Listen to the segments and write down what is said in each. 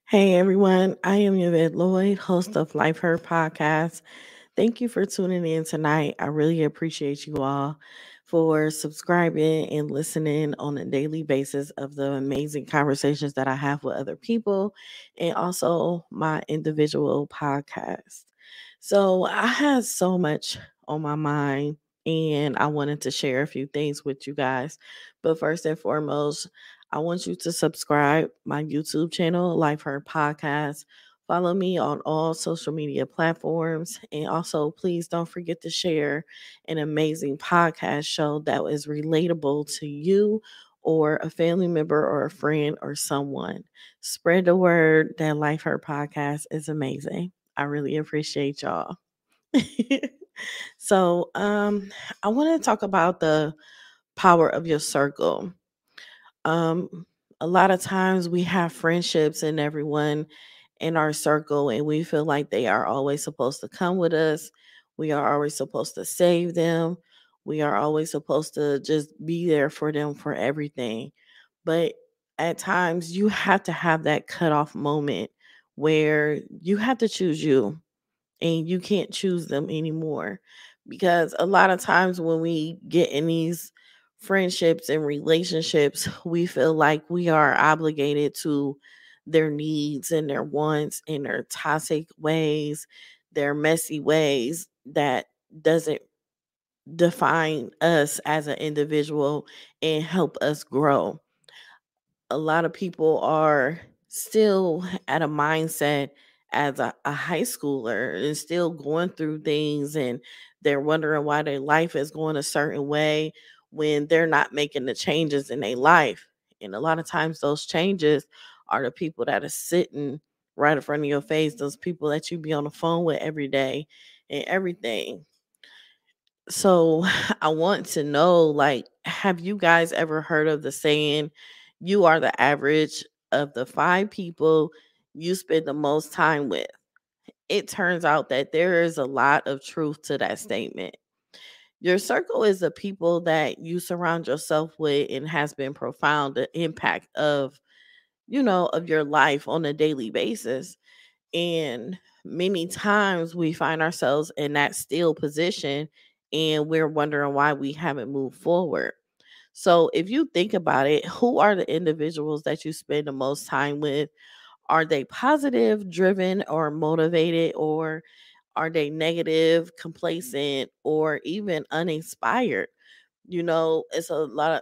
Hey everyone, I am Yvette Lloyd, host of Life Her Podcast. Thank you for tuning in tonight. I really appreciate you all for subscribing and listening on a daily basis of the amazing conversations that I have with other people and also my individual podcast. So, I had so much on my mind and I wanted to share a few things with you guys. But first and foremost, I want you to subscribe my YouTube channel, Life Her Podcast. Follow me on all social media platforms. And also, please don't forget to share an amazing podcast show that is relatable to you or a family member or a friend or someone. Spread the word that Life Her Podcast is amazing. I really appreciate y'all. So, I want to talk about the power of your circle. Um, a lot of times we have friendships and everyone in our circle, and we feel like they are always supposed to come with us. We are always supposed to save them. We are always supposed to just be there for them for everything. But at times, you have to have that cutoff moment where you have to choose you and you can't choose them anymore. Because a lot of times when we get in these friendships and relationships, we feel like we are obligated to their needs and their wants and their toxic ways, their messy ways that doesn't define us as an individual and help us grow. A lot of people are still at a mindset as a high schooler and still going through things, and they're wondering why their life is going a certain way when they're not making the changes in their life. And a lot of times those changes are the people that are sitting right in front of your face, those people that you be on the phone with every day and everything. So I want to know, like, have you guys ever heard of the saying, you are the average of the five people you spend the most time with? It turns out that there is a lot of truth to that statement. Your circle is the people that you surround yourself with and has been profound the impact of, of your life on a daily basis. And many times we find ourselves in that still position and we're wondering why we haven't moved forward. So, if you think about it, who are the individuals that you spend the most time with? Are they positive, driven, or motivated, or are they negative, complacent, or even uninspired? It's a lot of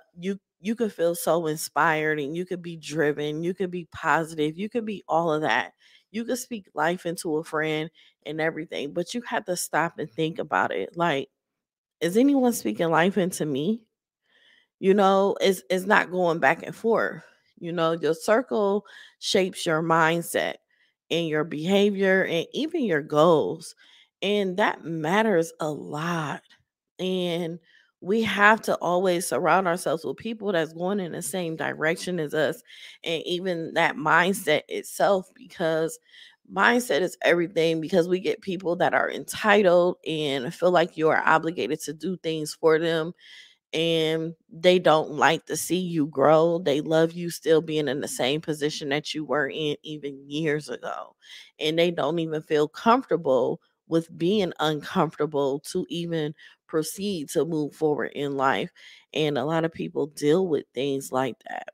you could feel so inspired and you could be driven, you could be positive, you could be all of that. You could speak life into a friend and everything, but you have to stop and think about it. Like, is anyone speaking life into me? It's not going back and forth. Your circle shapes your mindset and your behavior and even your goals. And that matters a lot. And we have to always surround ourselves with people that's going in the same direction as us, and even that mindset itself, because mindset is everything. Because we get people that are entitled and feel like you are obligated to do things for them, and they don't like to see you grow. They love you still being in the same position that you were in even years ago. And they don't even feel comfortable with being uncomfortable to even proceed to move forward in life. And a lot of people deal with things like that.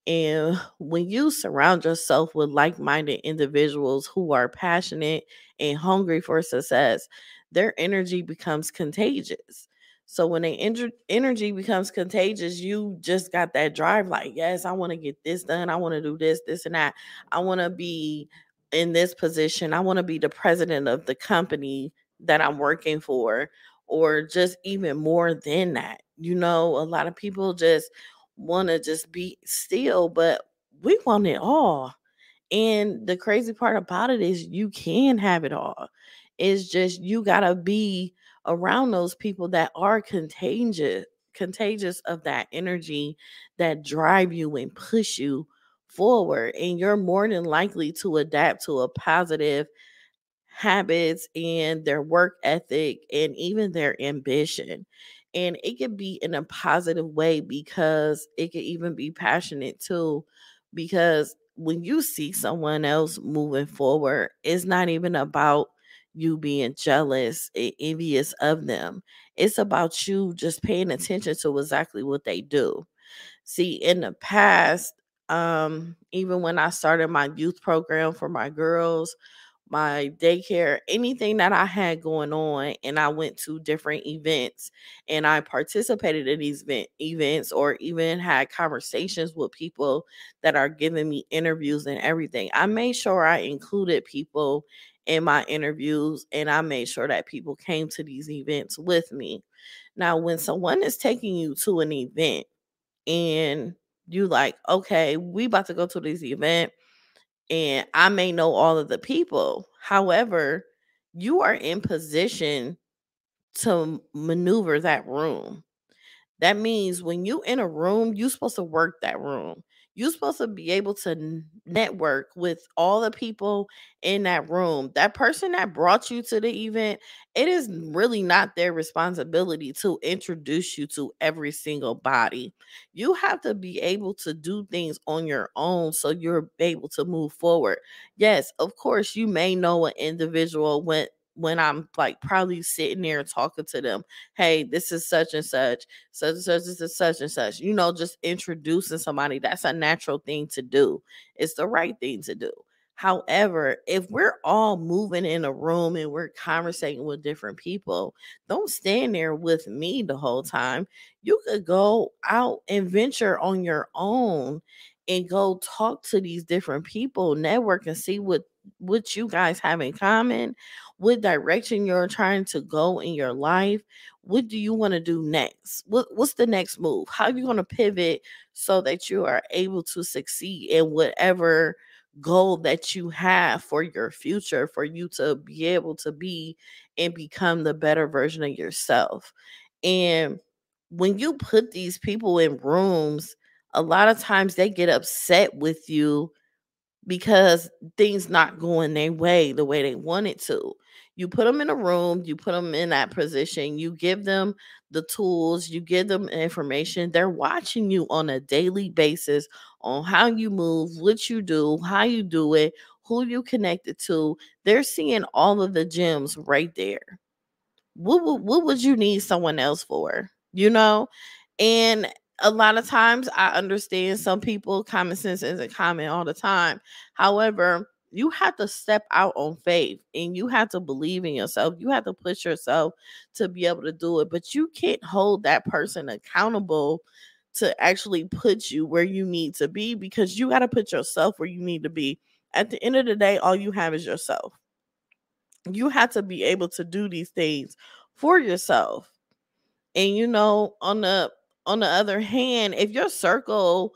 And when you surround yourself with like minded individuals who are passionate and hungry for success, their energy becomes contagious. So when energy becomes contagious, you just got that drive like, yes, I want to get this done. I want to do this, this, and that. I want to be in this position. I want to be the president of the company that I'm working for, or just even more than that. A lot of people just want to just be still, but we want it all. And the crazy part about it is you can have it all. It's just you got to be around those people that are contagious of that energy that drive you and push you forward, and you're more than likely to adapt to a positive habits and their work ethic and even their ambition. And it could be in a positive way because it could even be passionate too. Because when you see someone else moving forward, it's not even about you being jealous and envious of them. It's about you just paying attention to exactly what they do. See, in the past, even when I started my youth program for my girls, my daycare, anything that I had going on, and I went to different events and I participated in these events or even had conversations with people that are giving me interviews and everything. I made sure I included people in my interviews and I made sure that people came to these events with me. Now, when someone is taking you to an event and you like, okay, we about to go to this event and I may know all of the people. However, you are in position to maneuver that room. That means when you in a room, you supposed to work that room. You supposed to be able to network with all the people in that room. That person that brought you to the event, it is really not their responsibility to introduce you to every single body. You have to be able to do things on your own so you're able to move forward. Yes, of course, you may know an individual when I'm like probably sitting there talking to them. Hey, this is such and such, this is such and such. Just introducing somebody, that's a natural thing to do. It's the right thing to do. However, if we're all moving in a room and we're conversating with different people, don't stand there with me the whole time. You could go out and venture on your own and go talk to these different people, network and see what you guys have in common, what direction you're trying to go in your life. What do you want to do next? What's the next move? How are you going to pivot so that you are able to succeed in whatever goal that you have for your future, for you to be able to be and become the better version of yourself? And when you put these people in rooms, a lot of times they get upset with you because things not going their way the way they want it to. You put them in a room, you put them in that position, you give them the tools, you give them information. They're watching you on a daily basis on how you move, what you do, how you do it, who you connected to. They're seeing all of the gems right there. What would you need someone else for? And a lot of times I understand some people common sense isn't common all the time. However, you have to step out on faith and you have to believe in yourself. You have to push yourself to be able to do it, but you can't hold that person accountable to actually put you where you need to be, because you got to put yourself where you need to be. At the end of the day, all you have is yourself. You have to be able to do these things for yourself. And on the other hand, if your circle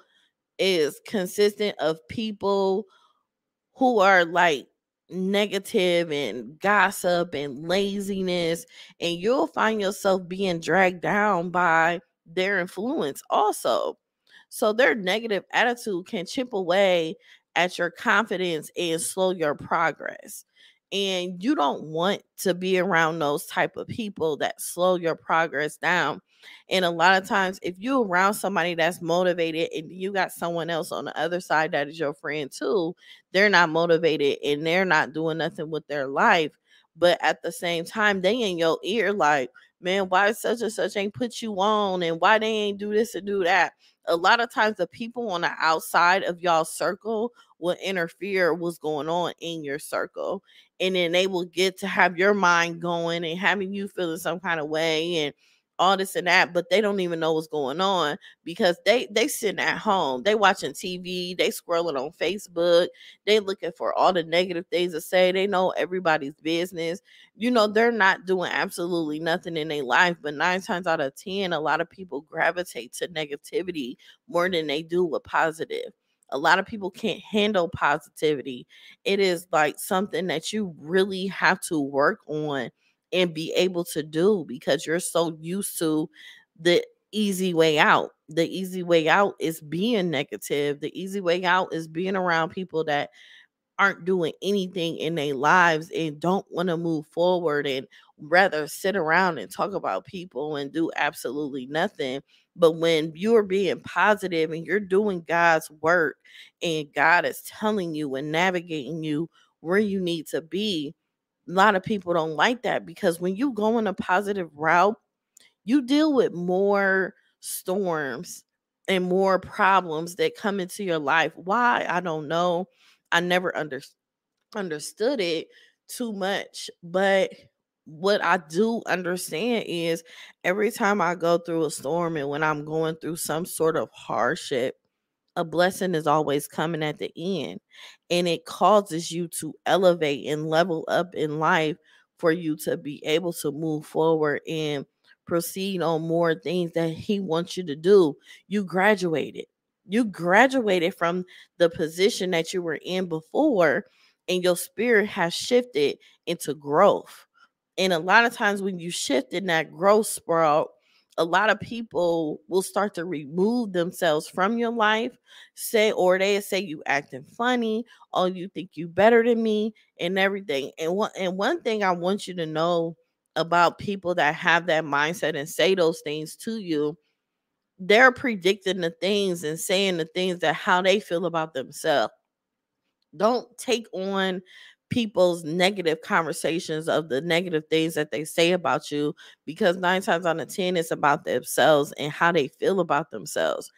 is consistent of people who are like negative and gossip and laziness, and you'll find yourself being dragged down by their influence also. So their negative attitude can chip away at your confidence and slow your progress. And you don't want to be around those type of people that slow your progress down. And a lot of times, if you're around somebody that's motivated and you got someone else on the other side that is your friend too, they're not motivated and they're not doing nothing with their life. But at the same time, they in your ear like, man, why such and such ain't put you on, and why they ain't do this and do that. A lot of times the people on the outside of y'all circle will interfere what's going on in your circle, and then they will get to have your mind going and having you feeling some kind of way and all this and that, but they don't even know what's going on because they sitting at home, they watching TV, they scrolling on Facebook, they looking for all the negative things to say, they know everybody's business. They're not doing absolutely nothing in their life, but 9 times out of 10, a lot of people gravitate to negativity more than they do with positive. A lot of people can't handle positivity. It is like something that you really have to work on and be able to do, because you're so used to the easy way out. The easy way out is being negative. The easy way out is being around people that aren't doing anything in their lives and don't want to move forward and rather sit around and talk about people and do absolutely nothing. But when you're being positive and you're doing God's work and God is telling you and navigating you where you need to be, a lot of people don't like that, because when you go in a positive route, you deal with more storms and more problems that come into your life. Why? I don't know. I never understood it too much. But what I do understand is every time I go through a storm and when I'm going through some sort of hardship, a blessing is always coming at the end, and it causes you to elevate and level up in life for you to be able to move forward and proceed on more things that he wants you to do. You graduated from the position that you were in before, and your spirit has shifted into growth. And a lot of times when you shift in that growth sprout, a lot of people will start to remove themselves from your life, they say you acting funny, oh, you think you better than me and everything. And one thing I want you to know about people that have that mindset and say those things to you, they're predicting the things and saying the things that how they feel about themselves. Don't take on people's negative conversations of the negative things that they say about you, because 9 times out of 10 it's about themselves and how they feel about themselves.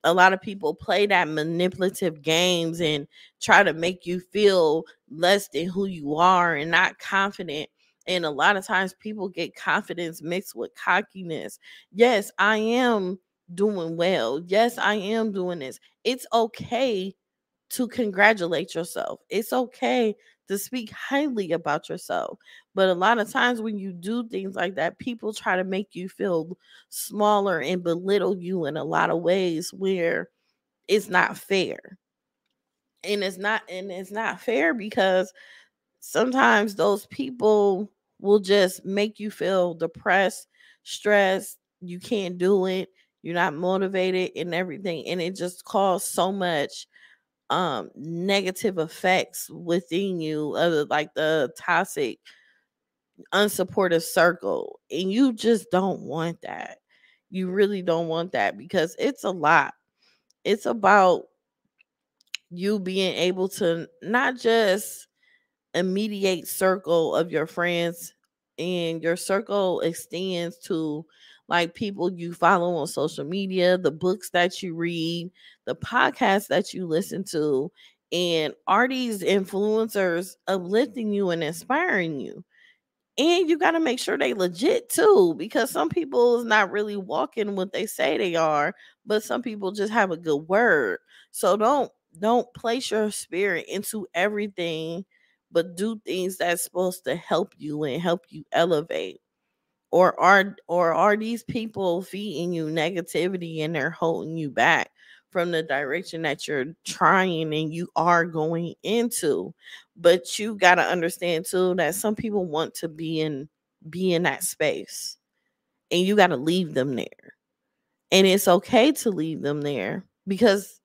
A lot of people play that manipulative games and try to make you feel less than who you are and not confident. And a lot of times people get confidence mixed with cockiness. Yes, I am doing well. Yes, I am doing this. It's okay to congratulate yourself. It's okay to speak highly about yourself. But a lot of times when you do things like that, people try to make you feel smaller and belittle you in a lot of ways where it's not fair. And it's not fair because sometimes those people will just make you feel depressed, stressed, you can't do it, you're not motivated and everything, and it just causes so much negative effects within you, like the toxic unsupportive circle, and you just don't want that. You really don't want that, because it's a lot. It's about you being able to not just immediate circle of your friends, and your circle extends to like people you follow on social media, the books that you read, the podcasts that you listen to, and are these influencers uplifting you and inspiring you? And you got to make sure they legit too, because some people is not really walking what they say they are, but some people just have a good word. So don't place your spirit into everything, but do things that's supposed to help you and help you elevate. Or are these people feeding you negativity and they're holding you back from the direction that you're trying and you are going into? But you got to understand too that some people want to be in that space, and you got to leave them there. And it's okay to leave them there, because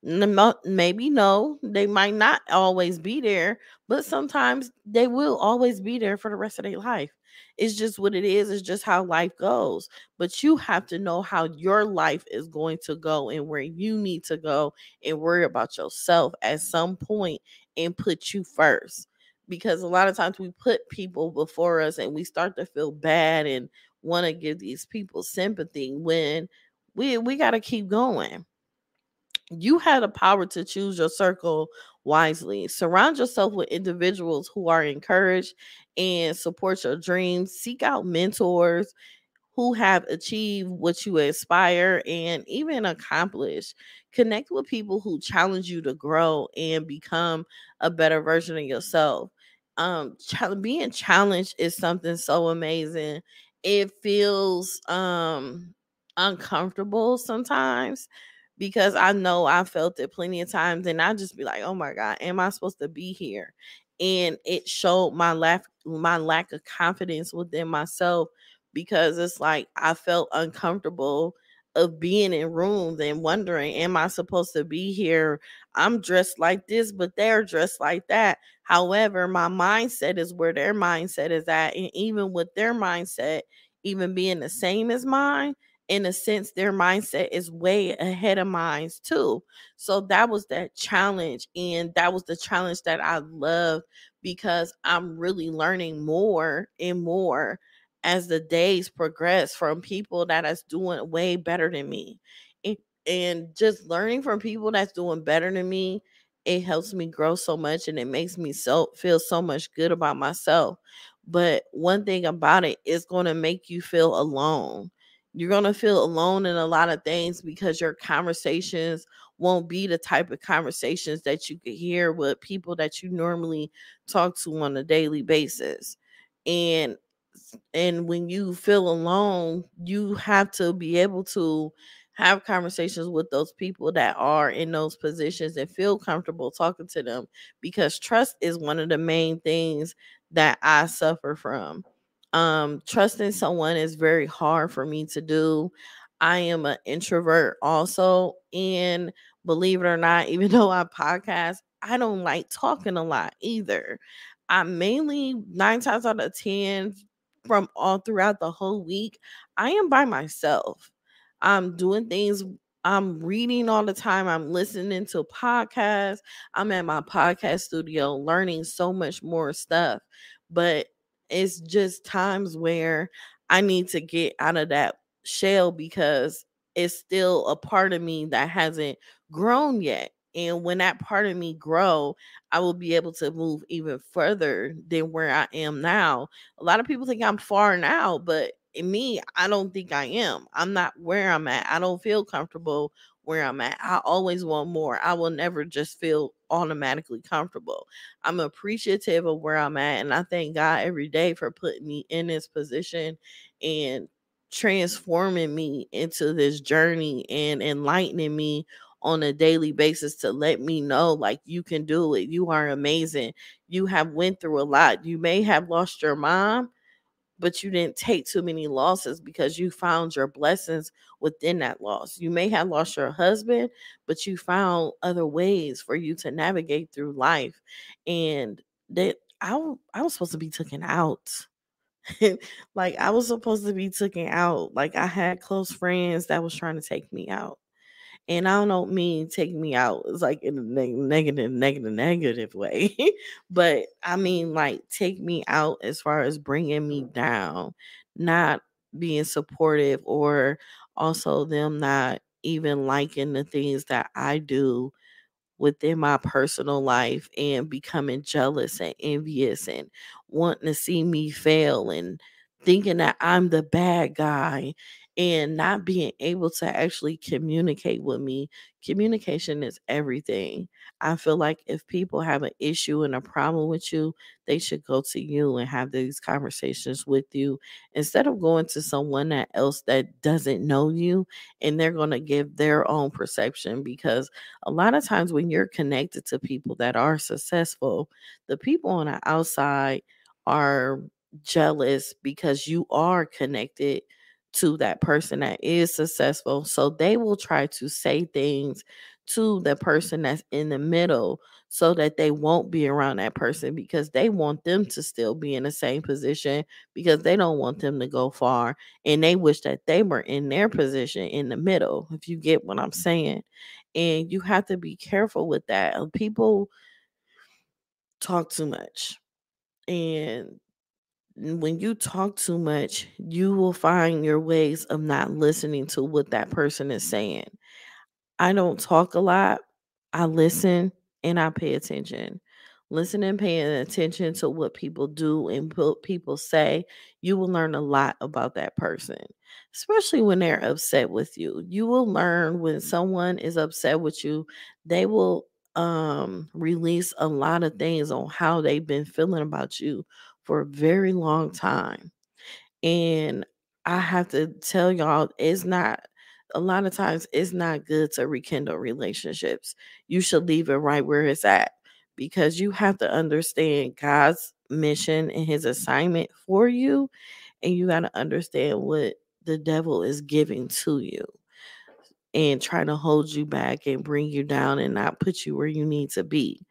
maybe no, they might not always be there, but sometimes they will always be there for the rest of their life. It's just what it is. It's just how life goes. But you have to know how your life is going to go and where you need to go, and worry about yourself at some point and put you first. Because a lot of times we put people before us and we start to feel bad and want to give these people sympathy when we got to keep going. You had the power to choose your circle wisely. Surround yourself with individuals who are encouraged and support your dreams. Seek out mentors who have achieved what you aspire and even accomplish. Connect with people who challenge you to grow and become a better version of yourself. Being challenged is something so amazing. It feels uncomfortable sometimes, because I know I felt it plenty of times, and I just be like, "Oh my God, am I supposed to be here?" And it showed my lack of confidence within myself, because it's like I felt uncomfortable of being in rooms and wondering, am I supposed to be here? I'm dressed like this, but they're dressed like that. However, my mindset is where their mindset is at. And even with their mindset, even being the same as mine, in a sense, their mindset is way ahead of mine too. So that was that challenge. And that was the challenge that I love because I'm really learning more and more as the days progress from people that is doing way better than me. And, and just learning from people that's doing better than me, it helps me grow so much and it makes me so feel so much good about myself. But one thing about it, it's going to make you feel alone. You're going to feel alone in a lot of things because your conversations won't be the type of conversations that you could hear with people that you normally talk to on a daily basis. And when you feel alone, you have to be able to have conversations with those people that are in those positions and feel comfortable talking to them, because trust is one of the main things that I suffer from. Trusting someone is very hard for me to do. I am an introvert also, and believe it or not, even though I podcast, I don't like talking a lot either. I mainly 9 times out of 10 from all throughout the whole week, I am by myself. I'm doing things, I'm reading all the time, I'm listening to podcasts, I'm at my podcast studio learning so much more stuff. But it's just times where I need to get out of that shell because it's still a part of me that hasn't grown yet. And when that part of me grow, I will be able to move even further than where I am now. A lot of people think I'm far now, but in me, I don't think I am. I'm not where I'm at. I don't feel comfortable where I'm at. I always want more. I will never just feel automatically comfortable. I'm appreciative of where I'm at, and I thank God every day for putting me in this position and transforming me into this journey and enlightening me on a daily basis to let me know, like, you can do it. You are amazing. You have went through a lot. You may have lost your mom, but you didn't take too many losses because you found your blessings within that loss. You may have lost your husband, but you found other ways for you to navigate through life. And that I was supposed to be taken out. Like, I was supposed to be taken out. Like, I had close friends that was trying to take me out. And I don't mean take me out. It's like in a negative way. But I mean, like, take me out as far as bringing me down, not being supportive, or also them not even liking the things that I do within my personal life, and becoming jealous and envious and wanting to see me fail and thinking that I'm the bad guy and not being able to actually communicate with me. Communication is everything. I feel like if people have an issue and a problem with you, they should go to you and have these conversations with you instead of going to someone that else that doesn't know you, and they're going to give their own perception. Because a lot of times when you're connected to people that are successful, the people on the outside are jealous because you are connected to that person that is successful. So they will try to say things to the person that's in the middle so that they won't be around that person, because they want them to still be in the same position, because they don't want them to go far, and they wish that they were in their position in the middle, if you get what I'm saying. And you have to be careful with that. People talk too much. And when you talk too much, you will find your ways of not listening to what that person is saying. I don't talk a lot. I listen and I pay attention. Listen and paying attention to what people do and what people say, you will learn a lot about that person, especially when they're upset with you. You will learn when someone is upset with you, they will release a lot of things on how they've been feeling about you for a very long time. And I have to tell y'all, it's not, a lot of times it's not good to rekindle relationships. You should leave it right where it's at, because you have to understand God's mission and his assignment for you, and you got to understand what the devil is giving to you. and try to hold you back and bring you down and not put you where you need to be.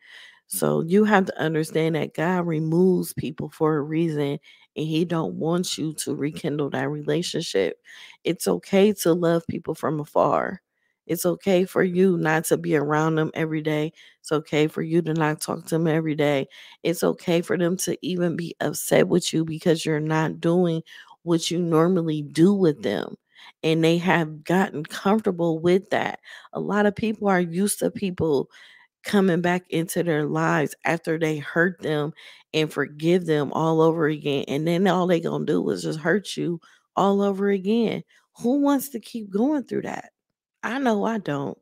So you have to understand that God removes people for a reason, and he don't want you to rekindle that relationship. It's okay to love people from afar. It's okay for you not to be around them every day. It's okay for you to not talk to them every day. It's okay for them to even be upset with you because you're not doing what you normally do with them. And they have gotten comfortable with that. A lot of people are used to people coming back into their lives after they hurt them and forgive them all over again. And then all they gonna do is just hurt you all over again. Who wants to keep going through that? I know I don't.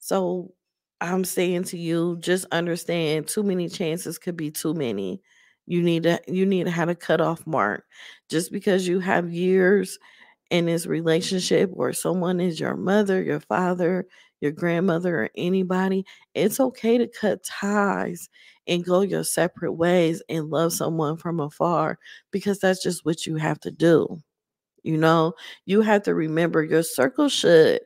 So I'm saying to you, just understand too many chances could be too many. You need to have a cutoff mark. Just because you have years in this relationship or someone is your mother, your father, your grandmother, or anybody, it's okay to cut ties and go your separate ways and love someone from afar because that's just what you have to do. You know, you have to remember your circle should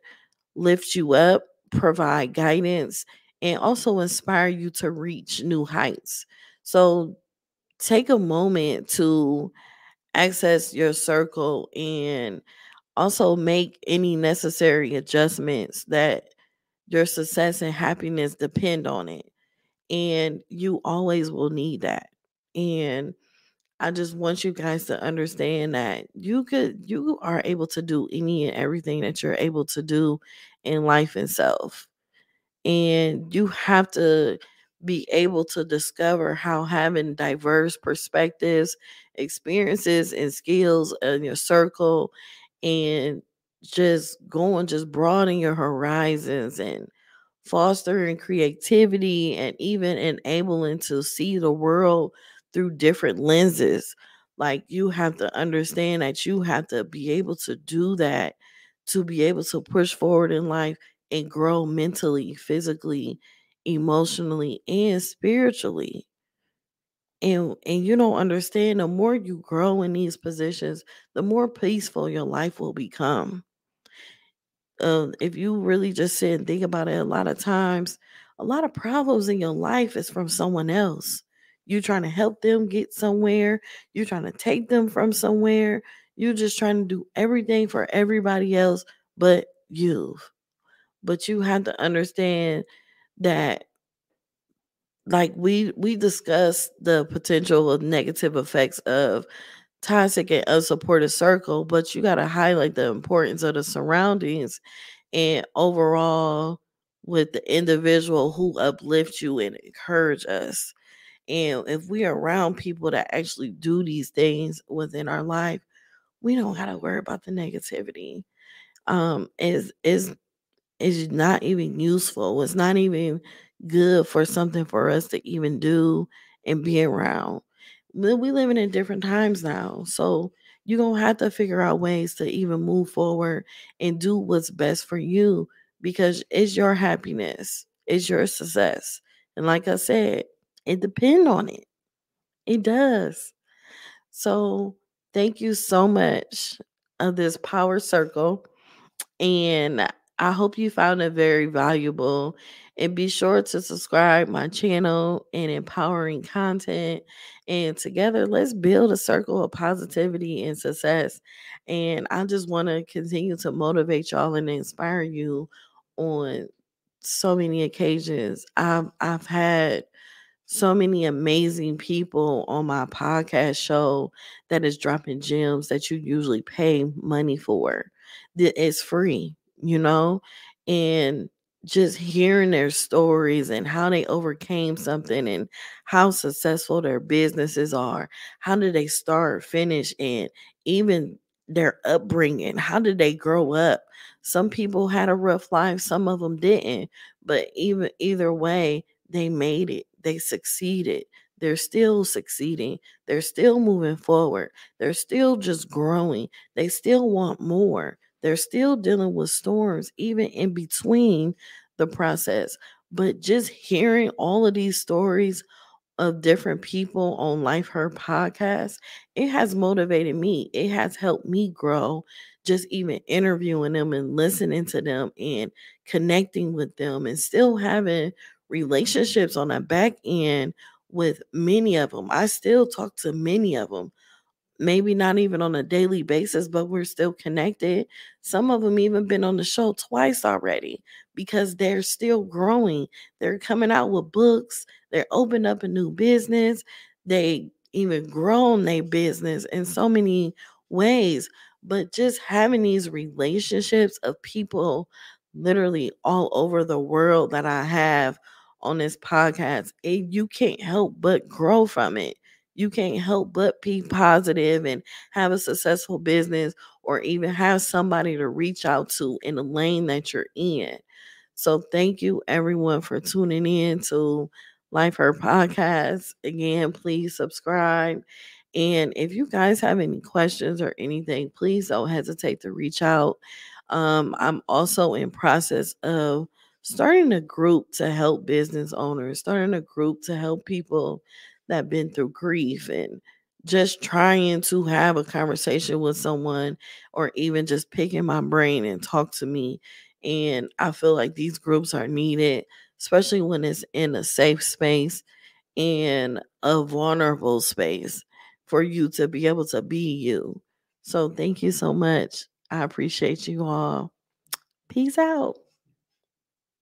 lift you up, provide guidance, and also inspire you to reach new heights. So take a moment to access your circle and also make any necessary adjustments that your success and happiness depend on it. And you always will need that. And I just want you guys to understand that you are able to do any and everything that you're able to do in life itself. And you have to be able to discover how having diverse perspectives, experiences, and skills in your circle and just broadening your horizons and fostering creativity and even enabling to see the world through different lenses. Like you have to understand that you have to be able to do that to be able to push forward in life and grow mentally, physically, emotionally, and spiritually. And you don't understand, the more you grow in these positions, the more peaceful your life will become. If you really just sit and think about it, a lot of times, a lot of problems in your life is from someone else. You trying to help them get somewhere, you trying to take them from somewhere, you just trying to do everything for everybody else but you. But you have to understand that like we discussed the potential of negative effects of toxic and unsupported circle, but you got to highlight the importance of the surroundings and overall with the individual who uplift you and encourage us. And if we are around people that actually do these things within our life, we don't got to worry about the negativity. Is not even useful. It's not even good for something for us to even do and be around. We living in different times now. So you're gonna have to figure out ways to even move forward and do what's best for you because it's your happiness, it's your success. And like I said, it depends on it. It does. So thank you so much of this power circle. And I hope you found it very valuable. And be sure to subscribe my channel and empowering content. And together, let's build a circle of positivity and success. And I just want to continue to motivate y'all and inspire you on so many occasions. I've had so many amazing people on my podcast show that is dropping gems that you usually pay money for. That is free, you know? And just hearing their stories and how they overcame something and how successful their businesses are. How did they start, finish, and even their upbringing? How did they grow up? Some people had a rough life, some of them didn't. But even either way, they made it. They succeeded. They're still succeeding. They're still moving forward. They're still just growing. They still want more. They're still dealing with storms, even in between the process. But just hearing all of these stories of different people on Life Her podcast, it has motivated me. It has helped me grow just even interviewing them and listening to them and connecting with them and still having relationships on the back end with many of them. I still talk to many of them, maybe not even on a daily basis, but we're still connected. Some of them even been on the show twice already because they're still growing. They're coming out with books. They're opening up a new business. They even grown their business in so many ways. But just having these relationships of people literally all over the world that I have on this podcast, you can't help but grow from it. You can't help but be positive and have a successful business or even have somebody to reach out to in the lane that you're in. So thank you everyone for tuning in to Life Her Podcast. Again, please subscribe. And if you guys have any questions or anything, please don't hesitate to reach out. I'm also in process of starting a group to help business owners, starting a group to help people that been through grief and just trying to have a conversation with someone or even just picking my brain and talk to me. And I feel like these groups are needed, especially when it's in a safe space and a vulnerable space for you to be able to be you. So thank you so much. I appreciate you all. Peace out.